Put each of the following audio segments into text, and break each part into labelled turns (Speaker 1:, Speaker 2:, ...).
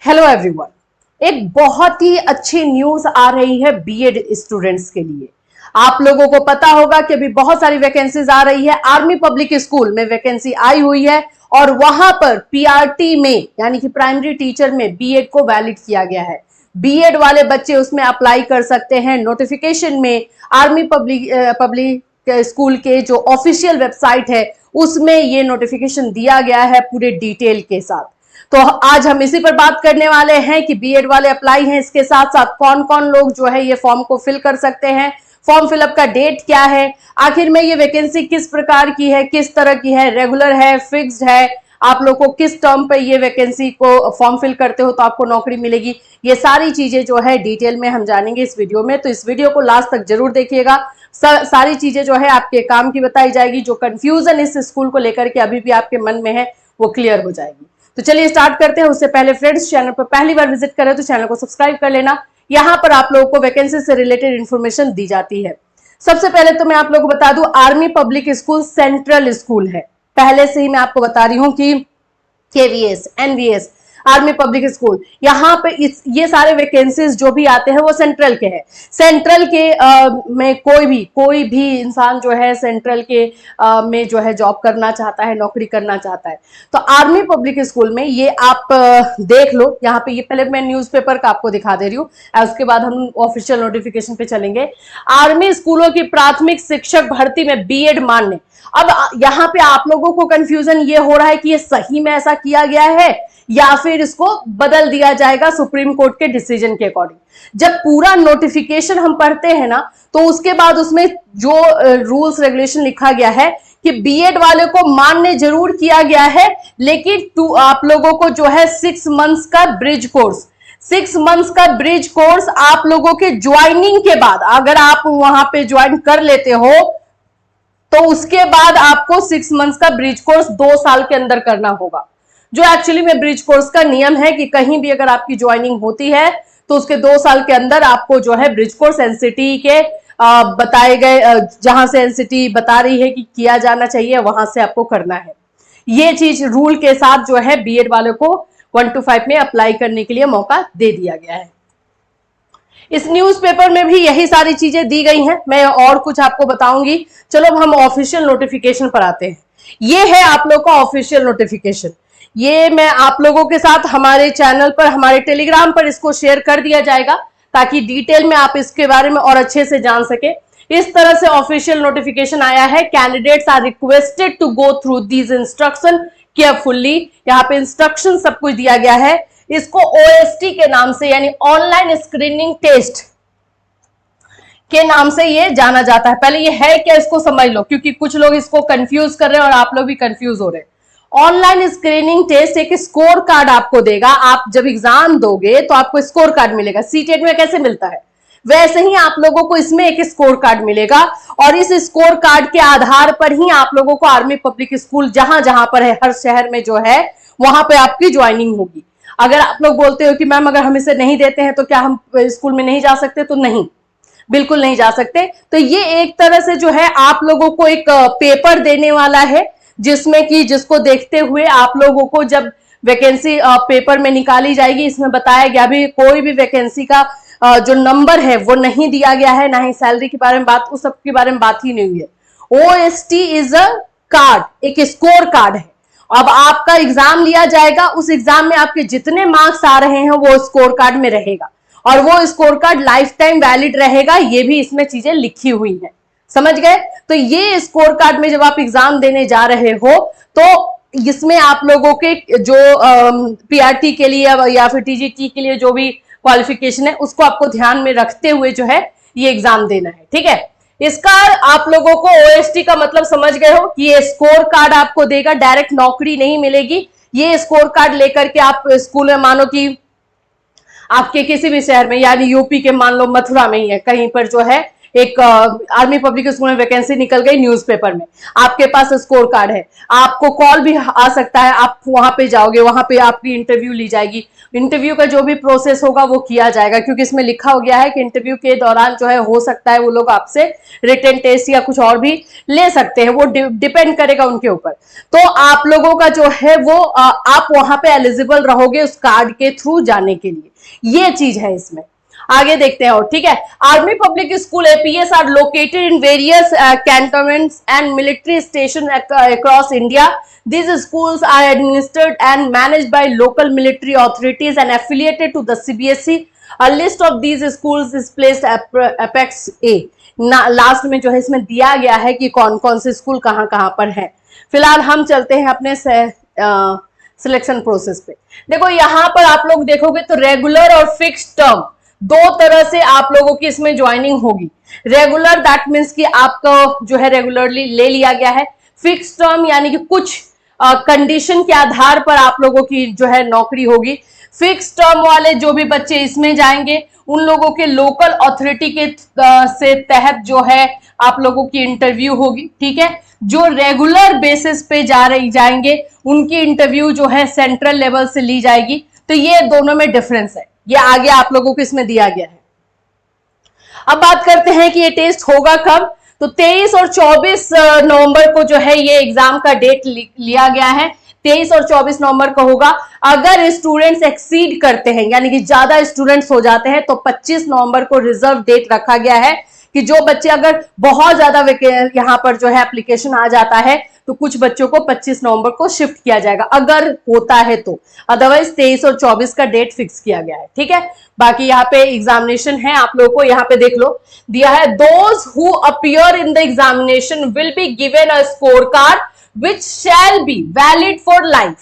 Speaker 1: Hello everyone, एक बहुत ही अच्छी न्यूज आ रही है बीएड स्टूडेंट्स के लिए। आप लोगों को पता होगा कि अभी बहुत सारी वैकेंसीज आ रही है। आर्मी पब्लिक स्कूल में वैकेंसी आई हुई है और वहां पर पीआरटी में यानी कि प्राइमरी टीचर में बीएड को वैलिड किया गया है। बीएड वाले बच्चे उसमें अप्लाई कर सकते हैं। नोटिफिकेशन में आर्मी पब्लिक स्कूल के जो ऑफिशियल वेबसाइट है उसमें ये नोटिफिकेशन दिया गया है पूरे डिटेल के साथ। तो आज हम इसी पर बात करने वाले हैं कि बीएड वाले अप्लाई हैं, इसके साथ साथ कौन कौन लोग जो है ये फॉर्म को फिल कर सकते हैं, फॉर्म फिलअप का डेट क्या है, आखिर में ये वैकेंसी किस प्रकार की है, किस तरह की है, रेगुलर है, फिक्स्ड है, आप लोग को किस टर्म पे ये वैकेंसी को फॉर्म फिल करते हो तो आपको नौकरी मिलेगी। ये सारी चीजें जो है डिटेल में हम जानेंगे इस वीडियो में, तो इस वीडियो को लास्ट तक जरूर देखिएगा। सारी चीजें जो है आपके काम की बताई जाएगी। जो कंफ्यूजन इस स्कूल को लेकर के अभी भी आपके मन में है वो क्लियर हो जाएगी। तो चलिए स्टार्ट करते हैं। उससे पहले फ्रेंड्स, चैनल पर पहली बार विजिट करें तो चैनल को सब्सक्राइब कर लेना। यहां पर आप लोगों को वैकेंसी से रिलेटेड इंफॉर्मेशन दी जाती है। सबसे पहले तो मैं आप लोगों को बता दूं, army public school central school है। पहले से ही मैं आपको बता रही हूं कि KVS, NVS, army public school, यहाँ पे ये सारे वैकेंसीज जो भी आते हैं वो सेंट्रल के हैं। सेंट्रल के में कोई भी इंसान जो है सेंट्रल के में जो है जॉब करना चाहता है, नौकरी करना चाहता है, तो आर्मी पब्लिक स्कूल में ये आप देख लो। यहाँ पे ये पहले मैं न्यूज़पेपर का आपको दिखा दे रही हूँ, उसके बाद हम ऑफिशियल नोटिफिकेशन पे चलेंगे। आर्मी स्कूलों की प्राथमिक शिक्षक भर्ती में बीएड मान्य। अब यहाँ पे आप लोगों को कंफ्यूजन ये हो रहा है कि ये सही में ऐसा किया गया है या फिर इसको बदल दिया जाएगा सुप्रीम कोर्ट के डिसीजन के अकॉर्डिंग। जब पूरा नोटिफिकेशन हम पढ़ते हैं ना तो उसके बाद उसमें जो रूल्स रेगुलेशन लिखा गया है कि बीएड वाले को मान्य जरूर किया गया है, लेकिन आप लोगों को जो है 6 मंथ्स का ब्रिज कोर्स, 6 मंथ्स का ब्रिज कोर्स आप लोगों के ज्वाइनिंग के बाद, अगर आप वहां पे ज्वाइन कर लेते हो तो उसके बाद आपको 6 मंथ्स का ब्रिज कोर्स 2 साल के अंदर करना होगा। जो एक्चुअली में ब्रिज कोर्स का नियम है कि कहीं भी अगर आपकी ज्वाइनिंग होती है तो उसके 2 साल के अंदर आपको जो है ब्रिज कोर्स एनसीटी के बताए गए, जहां से एनसीटी बता रही है कि किया जाना चाहिए वहां से आपको करना है। ये चीज रूल के साथ जो है बीएड वाले को 1 to 5 में अप्लाई करने के लिए मौका दे दिया गया है। इस न्यूज़पेपर में भी यही सारी चीजें दी गई हैं। मैं और कुछ आपको बताऊंगी। चलो हम ऑफिशियल नोटिफिकेशन पर आते हैं। ये है आप लोग का ऑफिशियल नोटिफिकेशन। ये मैं आप लोगों के साथ हमारे चैनल पर, हमारे टेलीग्राम पर इसको शेयर कर दिया जाएगा ताकि डिटेल में आप इसके बारे में और अच्छे से जान सके। इस तरह से ऑफिशियल नोटिफिकेशन आया है। Candidates are requested to go through these instruction carefully. यहाँ पे इंस्ट्रक्शन सब कुछ दिया गया है। इसको ओएसटी के नाम से यानी ऑनलाइन स्क्रीनिंग टेस्ट के नाम से ये जाना जाता है। पहले ये है क्या इसको समझ लो, क्योंकि कुछ लोग इसको कंफ्यूज कर रहे हैं और आप लोग भी कंफ्यूज हो रहे हैं। ऑनलाइन स्क्रीनिंग टेस्ट एक स्कोर कार्ड आपको देगा। आप जब एग्जाम दोगे तो आपको स्कोर कार्ड मिलेगा। सीटेट में कैसे मिलता है वैसे ही आप लोगों को इसमें एक स्कोर कार्ड मिलेगा और इस स्कोर कार्ड के आधार पर ही आप लोगों को आर्मी पब्लिक स्कूल जहां जहां पर है, हर शहर में जो है वहां पे आपकी ज्वाइनिंग होगी। अगर आप लोग बोलते हो कि मैम अगर हम इसे नहीं देते हैं तो क्या हम स्कूल में नहीं जा सकते, तो नहीं, बिल्कुल नहीं जा सकते। तो ये एक तरह से जो है आप लोगों को एक पेपर देने वाला है जिसमें कि जिसको देखते हुए आप लोगों को जब वैकेंसी पेपर में निकाली जाएगी, इसमें बताया गया भी कोई भी वैकेंसी का जो नंबर है वो नहीं दिया गया है, ना ही सैलरी के बारे में बात, उस सब के बारे में बात ही नहीं हुई है। ओएसटी इज अ कार्ड, एक स्कोर कार्ड है। अब आपका एग्जाम लिया जाएगा, उस एग्जाम में आपके जितने मार्क्स आ रहे हैं वो स्कोर कार्ड में रहेगा और वो score card life time valid रहेगा। ये भी इसमें चीजें लिखी हुई हैं, समझ गए। तो ये स्कोर कार्ड में जब आप एग्जाम देने जा रहे हो तो इसमें आप लोगों के जो पीआरटी के लिए या फिर टीजीटी के लिए जो भी क्वालिफिकेशन है उसको आपको ध्यान में रखते हुए जो है ये एग्जाम देना है, ठीक है। इसका आप लोगों को ओएसटी का मतलब समझ गए हो कि ये स्कोर कार्ड आपको देगा, डायरेक्ट नौकरी नहीं मिलेगी। ये स्कोर कार्ड लेकर के आप स्कूल में, मानो कि आपके किसी भी शहर में, यानी यूपी के मान लो मथुरा में ही है, कहीं पर जो है एक आर्मी पब्लिक स्कूल में वैकेंसी निकल गई न्यूज़पेपर में, आपके पास स्कोर कार्ड है, आपको कॉल भी आ सकता है, आप वहां पे जाओगे, वहां पे आपकी इंटरव्यू ली जाएगी, इंटरव्यू का जो भी प्रोसेस होगा वो किया जाएगा, क्योंकि इसमें लिखा हो गया है कि इंटरव्यू के दौरान जो है हो सकता है वो लोग आपसे रिटन टेस्ट या कुछ और भी ले सकते हैं, वो डिपेंड करेगा उनके ऊपर। तो आप लोगों का जो है वो आप वहां पे एलिजिबल रहोगे उस कार्ड के थ्रू जाने के लिए, ये चीज है इसमें। आगे देखते हैं और, ठीक है। Army public school APS are located in various cantonments and military station across India. These schools are administered and managed by local military authorities and affiliated to the CBSE. A list of these schools is placed apex A. Last में जो है इसमें दिया गया है कि कौन कौन से स्कूल कहाँ कहाँ पर है। फिलहाल हम चलते हैं अपने सिलेक्शन प्रोसेस पे। देखो यहाँ पर आप लोग देखोगे तो रेगुलर और फिक्स्ड टर्म दो तरह से आप लोगों की इसमें ज्वाइनिंग होगी। रेगुलर दैट मीन्स कि आपको जो है रेगुलरली ले लिया गया है। फिक्स टर्म यानी कि कुछ कंडीशन के आधार पर आप लोगों की जो है नौकरी होगी। फिक्स टर्म वाले जो भी बच्चे इसमें जाएंगे उन लोगों के लोकल अथॉरिटी के से तहत जो है आप लोगों की इंटरव्यू होगी, ठीक है। जो रेगुलर बेसिस पे जाएंगे उनकी इंटरव्यू जो है सेंट्रल लेवल से ली जाएगी। तो ये दोनों में डिफरेंस है, ये आगे आप लोगों को इसमें दिया गया है। अब बात करते हैं कि ये टेस्ट होगा कब। तो 23 और 24 नवंबर को जो है ये एग्जाम का डेट लिया गया है। 23 और 24 नवंबर को होगा। अगर स्टूडेंट्स एक्सीड करते हैं यानी कि ज्यादा स्टूडेंट्स हो जाते हैं तो 25 नवंबर को रिजर्व डेट रखा गया है कि जो बच्चे अगर बहुत ज्यादा यहाँ पर जो है एप्लीकेशन आ जाता है तो कुछ बच्चों को 25 नवंबर को शिफ्ट किया जाएगा अगर होता है तो। अदरवाइज 23 और 24 का डेट फिक्स किया गया है, ठीक है। बाकी यहाँ पे एग्जामिनेशन है, आप लोगों को यहाँ पे देख लो दिया है, those who appear in the examination will be given a score card which shall be valid for life.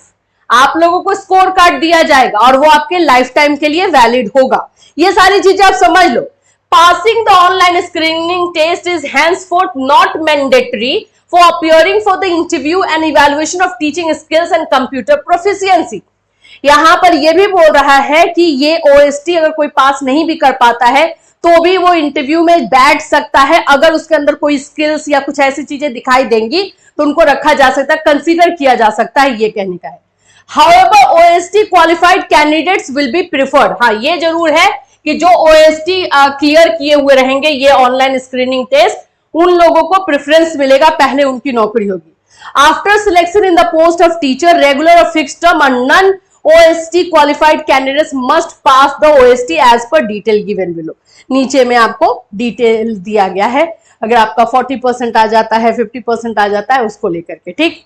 Speaker 1: आप लोगों को स्कोर कार्ड दिया जाएगा और वो आपके लाइफ टाइम के लिए वैलिड होगा। ये सारी चीजें आप समझ लो। Passing the online screening test is henceforth not mandatory for appearing for the interview and evaluation of teaching skills and computer proficiency. यहां पर यह भी बोल रहा है कि ये OST अगर कोई पास नहीं भी कर पाता है तो भी वो इंटरव्यू में बैठ सकता है। अगर उसके अंदर कोई स्किल्स या कुछ ऐसी चीजें दिखाई देंगी तो उनको रखा जा सकता है, कंसीडर किया जा सकता है, ये कहने का है। However, OST qualified candidates will be preferred. हाँ, ये जरूर है कि जो OST क्लियर किए हुए रहेंगे ये ऑनलाइन स्क्रीनिंग टेस्ट, उन लोगों को प्रेफरेंस मिलेगा, पहले उनकी नौकरी होगी। After selection in the post of teacher regular और fixed term and non OST qualified candidates must pass the OST as per detail given below. नीचे में आपको डिटेल दिया गया है, अगर आपका 40% आ जाता है, 50% आ जाता है, उसको लेकर के, ठीक।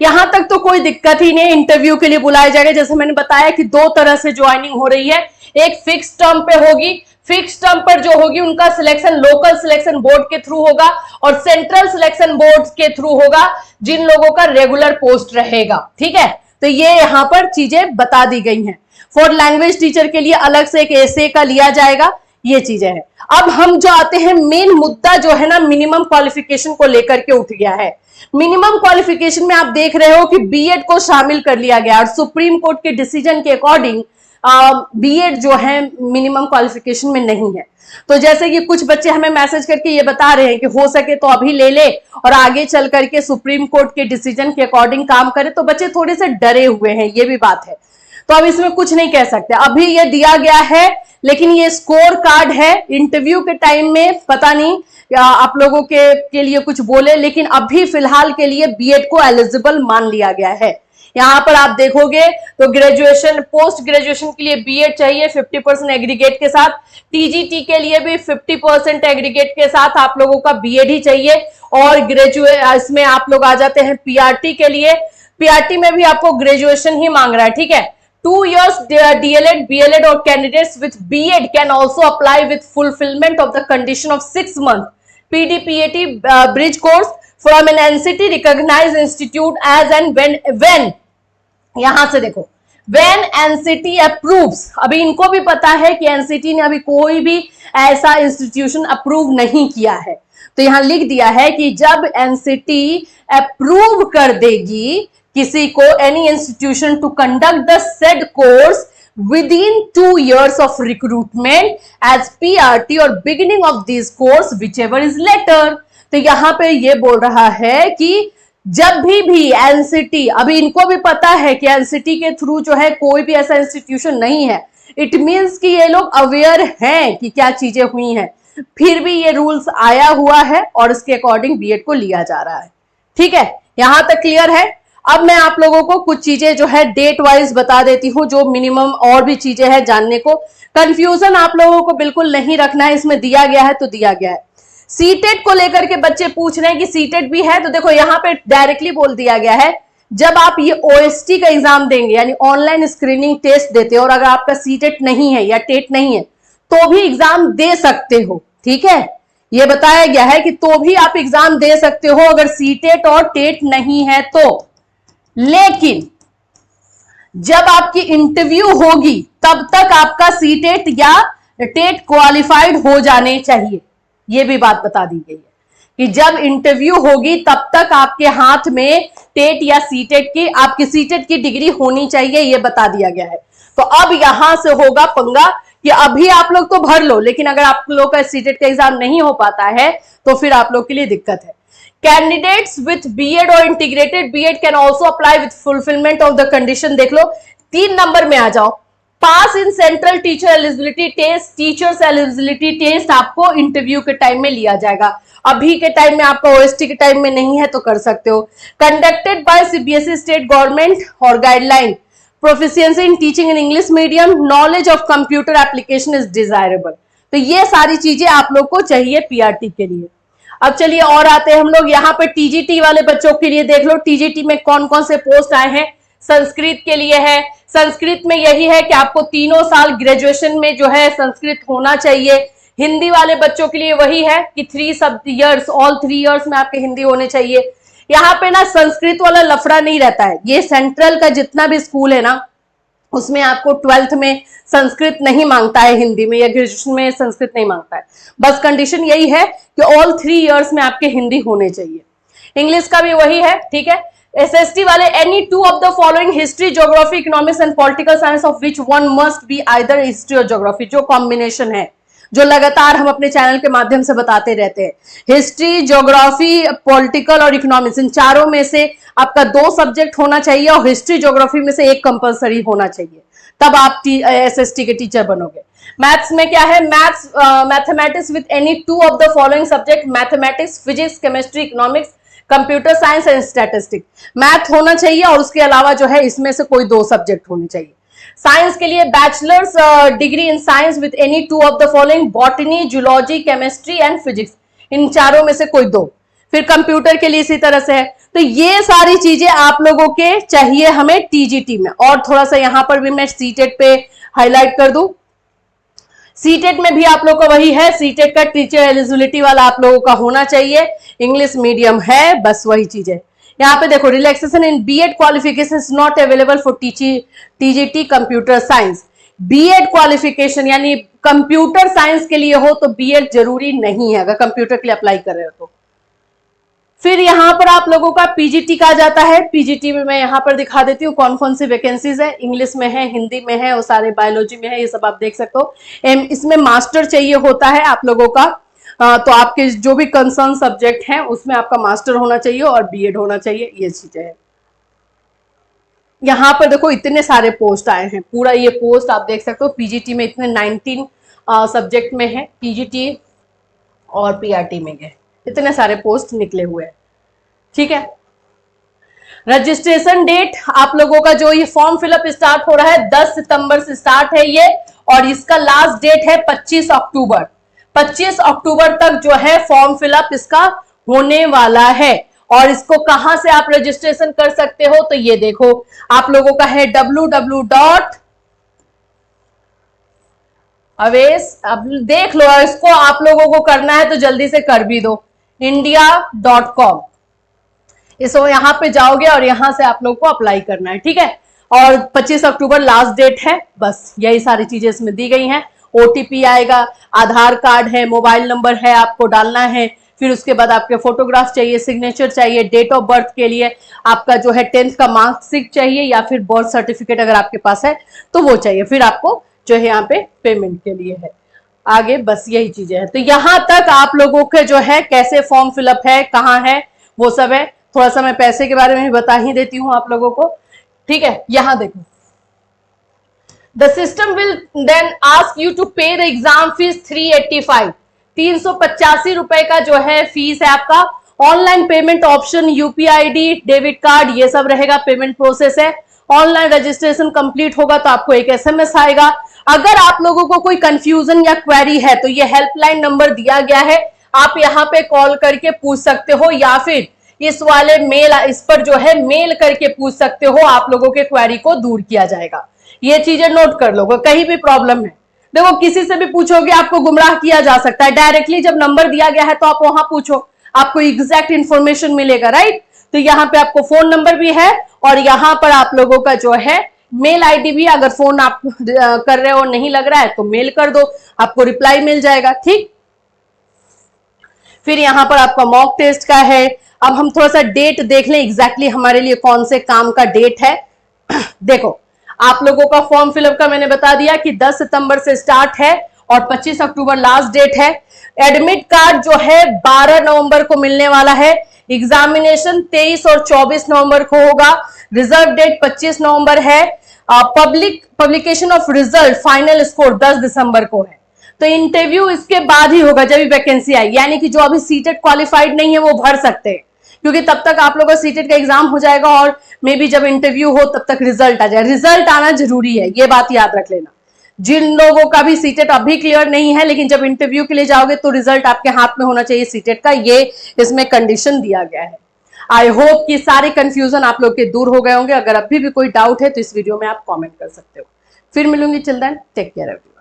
Speaker 1: यहां तक तो कोई दिक्कत ही नहीं। इंटरव्यू के लिए बुलाया जाएगा, जैसे मैंने बताया कि दो तरह से ज्वाइनिंग हो रही है। एक फिक्स टर्म पे होगी, फिक्स टर्म पर जो होगी उनका सिलेक्शन लोकल सिलेक्शन बोर्ड के थ्रू होगा और सेंट्रल सिलेक्शन बोर्ड के थ्रू होगा जिन लोगों का रेगुलर पोस्ट रहेगा, ठीक है। तो ये यहाँ पर चीजें बता दी गई हैं। फॉर लैंग्वेज टीचर के लिए अलग से एक एसे का लिया जाएगा, ये चीजें हैं। अब हम जो आते हैं मेन मुद्दा जो है ना, मिनिमम क्वालिफिकेशन को लेकर के उठ गया है। मिनिमम क्वालिफिकेशन में आप देख रहे हो कि बीएड को शामिल कर लिया गया और सुप्रीम कोर्ट के डिसीजन के अकॉर्डिंग बीएड जो है मिनिमम क्वालिफिकेशन में नहीं है। तो जैसे कि कुछ बच्चे हमें मैसेज करके ये बता रहे हैं कि हो सके तो अभी ले ले और आगे चल करके सुप्रीम कोर्ट के डिसीजन के अकॉर्डिंग काम करे, तो बच्चे थोड़े से डरे हुए हैं, ये भी बात है। तो अब इसमें कुछ नहीं कह सकते, अभी ये दिया गया है, लेकिन ये स्कोर कार्ड है। इंटरव्यू के टाइम में पता नहीं आप लोगों के लिए कुछ बोले, लेकिन अभी फिलहाल के लिए बीएड को एलिजिबल मान लिया गया है। यहाँ पर आप देखोगे तो ग्रेजुएशन पोस्ट ग्रेजुएशन के लिए बीएड चाहिए 50% एग्रीगेट के साथ, टीजीटी के लिए भी 50% एग्रीगेट के साथ आप लोगों का बीएड ही चाहिए। और इसमें आप लोग आ जाते हैं पीआरटी के लिए, पीआरटी में भी आपको ग्रेजुएशन ही मांग रहा है, ठीक है। 2 years DLED, BLED or candidates with BEd can also apply with fulfillment of the condition of 6 month PDPAT bridge course from an NCT recognized institute as and when यहां से देखो when NCT approves। अभी इनको भी पता है कि NCT ने अभी कोई भी ऐसा इंस्टीट्यूशन अप्रूव नहीं किया है, तो यहां लिख दिया है कि जब NCT अप्रूव कर देगी किसी को any institution to conduct the said course within 2 years of recruitment as PRT or beginning of this course whichever is later। तो यहां पे ये बोल रहा है कि जब भी एनसीटी, अभी इनको भी पता है कि एनसीटी के थ्रू जो है कोई भी ऐसा इंस्टीट्यूशन नहीं है, इट मींस कि ये लोग अवेयर हैं कि क्या चीजें हुई हैं, फिर भी ये रूल्स आया हुआ है और इसके अकॉर्डिंग बीएड को लिया जा रहा है। ठीक है, यहां तक क्लियर है। अब मैं आप लोगों को कुछ चीजें जो है डेट वाइज बता देती हूं, जो मिनिमम और भी चीजें हैं जानने को। कंफ्यूजन आप लोगों को बिल्कुल नहीं रखना है, इसमें दिया गया है तो दिया गया है। सीटेट को लेकर के बच्चे पूछ रहे हैं कि सीटेट भी है, तो देखो यहां पे डायरेक्टली बोल दिया गया है, जब आप ये ओएसटी का एग्जाम देंगे यानी ऑनलाइन स्क्रीनिंग टेस्ट देते हो और अगर आपका सीटेट नहीं है या टेट नहीं है तो भी एग्जाम दे सकते हो। ठीक है, ये बताया गया है कि तो भी आप एग्जाम दे सकते हो अगर सीटेट और टेट नहीं है तो। लेकिन जब आपकी इंटरव्यू होगी तब तक आपका सीटेट या टेट क्वालिफाइड हो जाने चाहिए, ये भी बात बता दी गई है कि जब इंटरव्यू होगी तब तक आपके हाथ में टेट या सीटेट की, आपकी सीटेट की डिग्री होनी चाहिए, ये बता दिया गया है। तो अब यहां से होगा पंगा कि अभी आप लोग तो भर लो, लेकिन अगर आप लोग का सीटेट का एग्जाम नहीं हो पाता है तो फिर आप लोग के लिए दिक्कत है। कैंडिडेट्स विथ बीएड और integrated BEd can also apply with fulfilment of the condition. देख लो 3 नंबर में आ जाओ, pass in central teacher eligibility test, teachers eligibility test आपको इंटरव्यू के टाइम में लिया जाएगा। अभी के टाइम में आपका ओएसटी के टाइम में नहीं है तो कर सकते हो। Conducted by CBSE state government और guideline, proficiency in teaching in English medium, knowledge of computer application is desirable. तो ये सारी चीजें आप लोग को चाहिए पीआरटी के लिए। अब चलिए और आते हैं हम लोग यहाँ पे टीजीटी वाले बच्चों के लिए। देख लो टीजीटी में कौन कौन से पोस्ट आए हैं। संस्कृत के लिए है, संस्कृत में यही है कि आपको 3 साल ग्रेजुएशन में जो है संस्कृत होना चाहिए। हिंदी वाले बच्चों के लिए वही है कि 3 इयर्स, ऑल 3 इयर्स में आपके हिंदी होने चाहिए। यहाँ पे ना संस्कृत वाला लफड़ा नहीं रहता है, ये सेंट्रल का जितना भी स्कूल है ना उसमें आपको 12th में संस्कृत नहीं मांगता है, हिंदी में या ग्रेजुएशन में संस्कृत नहीं मांगता है। बस कंडीशन यही है कि ऑल 3 इयर्स में आपके हिंदी होने चाहिए। इंग्लिश का भी वही है। ठीक है, एसएसटी वाले any 2 of the following history, geography, economics and political science of which one must be either history और ज्योग्राफी, जो कॉम्बिनेशन है जो लगातार हम अपने चैनल के माध्यम से बताते रहते हैं। हिस्ट्री, ज्योग्राफी, पॉलिटिकल और इकोनॉमिक्स, इन चारों में से आपका 2 सब्जेक्ट होना चाहिए और हिस्ट्री ज्योग्राफी में से 1 कंपलसरी होना चाहिए, तब आप एसएसटी के टीचर बनोगे। मैथ्स में क्या है, maths mathematics with any 2 of the following subject, mathematics, physics, chemistry, economics, computer science and statistics. Math होना चाहिए और उसके अलावा जो है इसमें से कोई 2 सब्जेक्ट होने चाहिए। साइंस के लिए bachelor's degree in science with any 2 of the following, botany, zoology, chemistry and physics, इन चारों में से कोई 2। फिर कंप्यूटर के लिए इसी तरह से है। तो ये सारी चीजें आप लोगों के चाहिए हमें टीजीटी में। और थोड़ा सा यहां पर भी मैं सीटेट पे हाईलाइट कर दूं, सीटेट में भी आप लोग का वही है, सीटेट का टीचर एलिजिबिलिटी वाला आप लोगों का होना चाहिए, इंग्लिश मीडियम है, बस वही चीज है। यहाँ पे देखो relaxation in BEd qualification is not available for TGT computer science. BEd qualification यानी कंप्यूटर साइंस के लिए हो तो बीएड जरूरी नहीं है अगर कंप्यूटर के लिए अप्लाई कर रहे हो तो। फिर यहाँ पर आप लोगों का पीजीटी का जाता है। पीजीटी में मैं यहाँ पर दिखा देती हूँ कौन कौन सी वैकेंसीज है, इंग्लिश में है, हिंदी में है और सारे बायोलॉजी में है, ये सब आप देख सकते हो। इसमें मास्टर चाहिए होता है आप लोगों का, तो आपके जो भी कंसर्न सब्जेक्ट हैं उसमें आपका मास्टर होना चाहिए और बीएड होना चाहिए, ये चीजें हैं। यहाँ पर देखो इतने सारे पोस्ट आए हैं, पूरा ये पोस्ट आप देख सकते हो। पीजीटी में इतने 19 सब्जेक्ट में है, पीजीटी और पीआरटी में है, इतने सारे पोस्ट निकले हुए हैं। ठीक है, रजिस्ट्रेशन डेट आप लोगों का जो ये फॉर्म फिलअप स्टार्ट हो रहा है 10 सितंबर से स्टार्ट है ये, और इसका लास्ट डेट है 25 अक्टूबर। 25 अक्टूबर तक जो है फॉर्म फिलअप इसका होने वाला है। और इसको कहां से आप रजिस्ट्रेशन कर सकते हो, तो ये देखो आप लोगों का है www. अवेश, अब देख लो, इसको आप लोगों को करना है तो जल्दी से कर भी दो, india.com। इसको यहां पे जाओगे और यहां से आप लोग को अप्लाई करना है। ठीक है, और 25 अक्टूबर लास्ट डेट है, बस यही सारी चीजें इसमें दी गई हैं। ओटीपी आएगा, आधार कार्ड है, मोबाइल नंबर है, आपको डालना है, फिर उसके बाद आपके फोटोग्राफ चाहिए, सिग्नेचर चाहिए, डेट ऑफ बर्थ के लिए आपका जो है 10th का मार्कशीट चाहिए या फिर बर्थ सर्टिफिकेट अगर आपके पास है तो वो चाहिए। फिर आपको जो है यहाँ पे पेमेंट के लिए है। आगे बस यही चीजें हैं। तो यहां तक आप लोगों के जो है कैसे फॉर्म फिलअप है, कहाँ है, वो सब है। थोड़ा सा मैं पैसे के बारे में भी बता ही देती हूं आप लोगों को, ठीक है। यहां देखो, the system will then ask you to pay the exam fees 385, 385 रुपए का जो है फीस है आपका। Online payment option, UPI ID, debit card, ये सब रहेगा, पेमेंट प्रोसेस है। ऑनलाइन रजिस्ट्रेशन कंप्लीट होगा तो आपको एक एसएमएस आएगा। अगर आप लोगों को कोई कंफ्यूजन या क्वेरी है तो ये हेल्पलाइन नंबर दिया गया है, आप यहाँ पे कॉल करके पूछ सकते हो या फिर इस वाले मेल, इस पर जो है मेल करके पूछ सकते हो, आप लोगों के क्वेरी को दूर किया जाएगा। ये चीजें नोट कर लो, कहीं भी प्रॉब्लम है देखो किसी से भी पूछोगे आपको गुमराह किया जा सकता है। डायरेक्टली जब नंबर दिया गया है तो आप वहां पूछो, आपको एग्जैक्ट इंफॉर्मेशन मिलेगा, राइट। तो यहाँ पे आपको फोन नंबर भी है और यहाँ पर आप लोगों का जो है मेल आईडी भी, अगर फोन आप कर रहे हो नहीं लग रहा है तो मेल कर दो, आपको रिप्लाई मिल जाएगा, ठीक। फिर यहाँ पर आपका मॉक टेस्ट का है। अब हम थोड़ा सा डेट देख लें, एग्जैक्टली हमारे लिए कौन से काम का डेट है। देखो आप लोगों का फॉर्म फिलअप का मैंने बता दिया कि 10 सितंबर से स्टार्ट है और 25 अक्टूबर लास्ट डेट है। एडमिट कार्ड जो है 12 नवंबर को मिलने वाला है। एग्जामिनेशन 23 और 24 नवंबर को होगा। रिजर्व डेट 25 नवंबर है। Publication of result final score 10 दिसंबर को है। तो इंटरव्यू इसके बाद ही होगा जब भी वैकेंसी आई, यानी कि जो अभी सीटेट क्वालिफाइड नहीं है वो भर सकते हैं, क्योंकि तब तक आप लोगों का सीटेट का एग्जाम हो जाएगा और मे बी जब इंटरव्यू हो तब तक रिजल्ट आ जाए। रिजल्ट आना जरूरी है, ये बात याद रख लेना। जिन लोगों का भी सीटेट अभी क्लियर नहीं है लेकिन जब इंटरव्यू के लिए जाओगे तो रिजल्ट आपके हाथ में होना चाहिए सीटेट का, ये इसमें कंडीशन दिया गया है। आई होप कि सारे कंफ्यूजन आप लोग के दूर हो गए होंगे। अगर अभी भी कोई डाउट है तो इस वीडियो में आप कॉमेंट कर सकते हो। फिर मिलूंगी, chill then take care everyone.